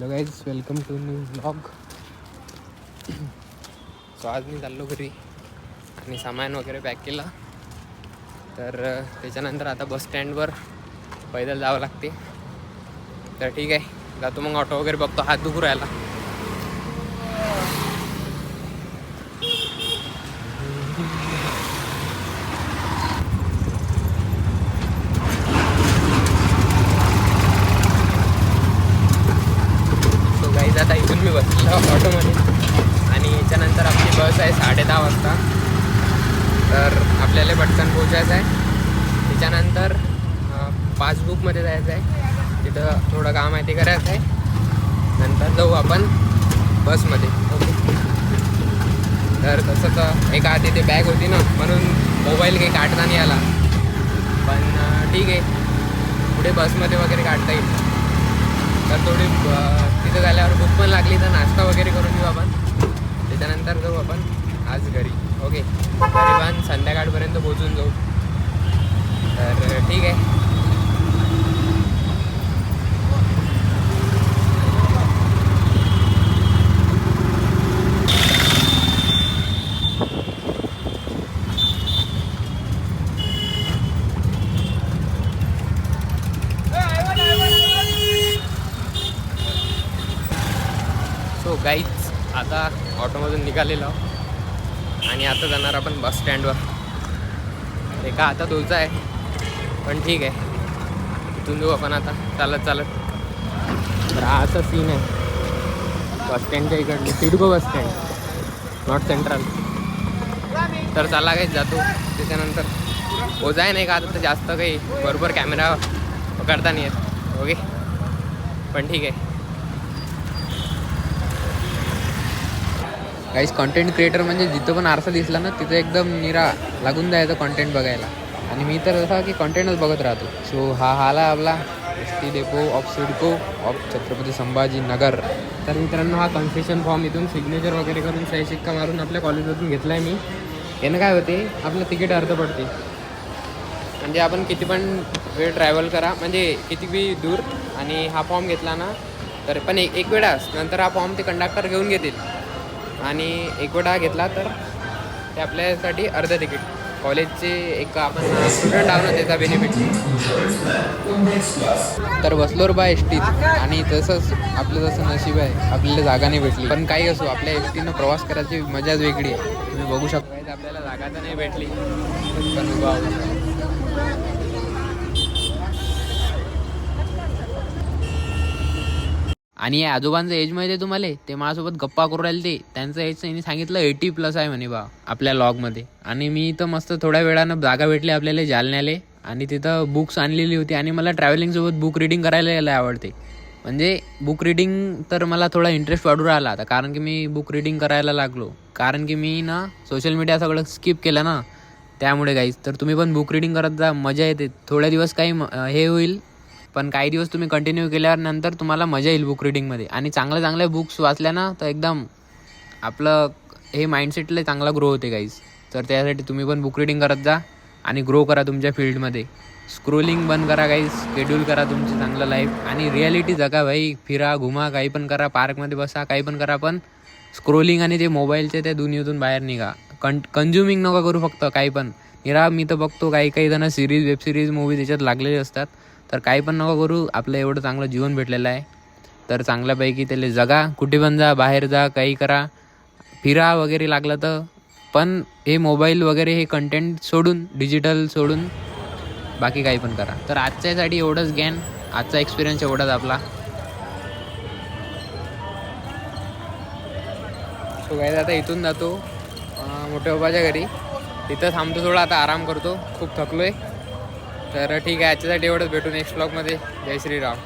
Hello guys, welcome to new blog. So आज मी चाललो घरी आणि सामान वगैरे पॅक केलं. तर त्याच्यानंतर आता बस स्टँडवर पैदल जावं लागते. तर ठीक आहे, जातो मग. ऑटो वगैरे बघतो, हात दुखू राहिला. आता इथून मी बसलो ऑटोमध्ये आणि याच्यानंतर आपली बस आहे 10:30 वाजता. तर आपल्याला पटकन पोचायचं आहे. त्याच्यानंतर पासबुकमध्ये जायचं आहे, तिथं थोडं काम आहे ते करायचं आहे. नंतर जाऊ आपण बसमध्ये. ओके. तर तसं तर एका हाती ते बॅग होती ना, म्हणून मोबाईल काही काढता नाही आला. पण ठीक आहे, पुढे बसमध्ये वगैरे काढता येईल. तर थोडी तिथं झाल्यावर भूक पण लागली, तर नाश्ता वगैरे करून घेऊ आपण. त्याच्यानंतर जाऊ आपण आज घरी. ओके. तरी संध्याकाळपर्यंत पोचून जाऊ. तर ठीक आहे. सो गाईज, आता ऑटोमधून निघालेलो आणि आता जाणार आपण बस स्टँडवर. एका हातात उलचा आहे, पण ठीक आहे. इथून जाऊ आपण आता चालत चालत. तर हा असा सीन आहे बस स्टँडच्या इकडले. CIDCO bus stand, north central. तर चला काही जातो. त्याच्यानंतर ओझाय नाही का, आता तर जास्त काही बरोबर कॅमेरा पकडता नाही येत. ओके, पण ठीक आहे. काहीच कंटेंट क्रिएटर म्हणजे जिथं पण आरसा दिसला ना, तिथं एकदम निरा लागून जायचं कंटेंट बघायला. आणि मी तर असा की कंटेंटच बघत राहतो. सो हा आला आपला ST. Depot of CIDCO of Chhatrapati Sambhajinagar. तर मित्रांनो, हा कन्सेशन फॉर्म इथून सिग्नेचर वगैरे करून सही शिक्का मारून आपल्या कॉलेजमधून घेतला आहे मी. यानं काय होते, आपलं तिकीट अर्ध पडते. म्हणजे आपण किती पण वेळ ट्रॅव्हल करा, म्हणजे किती बी दूर, आणि हा फॉर्म घेतला ना, तर पण एक वेळाच नंतर हा फॉर्म ते कंडक्टर घेऊन घेतील. आणि एक वेळा घेतला तर ते आपल्यासाठी अर्ध तिकीट. कॉलेजचे एक आपण स्टुडंट आहो ना, त्याचा बेनिफिट. तर बसलोर बा एस.टीत, आणि तसंच आपलं जसं नशीब आहे, आपल्याला जागा नाही भेटली. पण काही असो, आपल्या एस.टीनं प्रवास करायची मजाच वेगळी आहे. तुम्ही बघू शकता, आपल्याला जागा तर नाही भेटली, पण आणि या आजोबांचं एज माहिती आहे तुम्हाला? ते माझ्यासोबत गप्पा करू राहिले. ते त्यांचं एज त्यांनी सांगितलं 80+ आहे म्हणे बा आपल्या लॉगमध्ये. आणि मी तर मस्त थोड्या वेळानं जागा भेटली आपल्याला जालन्याले, आणि तिथं बुक्स आणलेली होती. आणि मला ट्रॅव्हलिंगसोबत बुक रिडिंग करायला यायला आवडते. म्हणजे बुक रिडिंग तर मला थोडा इंटरेस्ट वाढू राहिला आता, कारण की मी बुक रिडिंग करायला लागलो. कारण की मी ना सोशल मीडिया सगळं स्किप केलं ना, त्यामुळे गाईज. तर तुम्ही पण बुक रिडिंग करत जा, मजा येते. थोड्या दिवस काही हे होईल, पण काही दिवस तुम्ही कंटिन्यू केल्यावर नंतर तुम्हाला मजा येईल बुक रिडिंगमध्ये. आणि चांगल्या बुक्स वाचल्या ना, तर एकदम आपलं हे माइंडसेटला चांगला ग्रो होते गाईज. तर त्यासाठी तुम्ही पण बुक रिडिंग करत जा आणि ग्रो करा तुमच्या फील्डमध्ये. स्क्रोलिंग बंद करा गाईज, शेड्यूल करा तुमची चांगलं लाईफ, आणि रिॲलिटी जगा भाई. फिरा, घुमा, काही पण करा, पार्कमध्ये बसा, काही पण करा, पण स्क्रोलिंग आणि ते मोबाईलच्या त्या दुनियेतून बाहेर निघा. कंझ्युमिंग नका करू फक्त काही पण. मी तर बघतो काही जण सिरीज, वेब सिरीज, मूवी त्याच्यात लागलेले असतात. तर काही पण नका करू. आपलं एवढं चांगलं जीवन भेटलेलं आहे, तर चांगल्यापैकी त्याला जगा. कुठे पण जा, बाहेर जा, काही करा, फिरा वगैरे लागलं तर. पण हे मोबाईल वगैरे हे कंटेंट सोडून, डिजिटल सोडून, बाकी काही पण करा. तर आजच्यासाठी एवढंच ज्ञान, आजचा एक्सपिरियन्स एवढाच आपला. सो गाईज, आता इथून जातो मोठ्या बाबाच्या घरी. तिथं थांबतो, थोडा आता आराम करतो, खूप थकलो आहे. तर ठीक आहे, आजच्यासाठी एवढंच. भेटू नेक्स्ट ब्लॉगमध्ये. जय श्रीराम.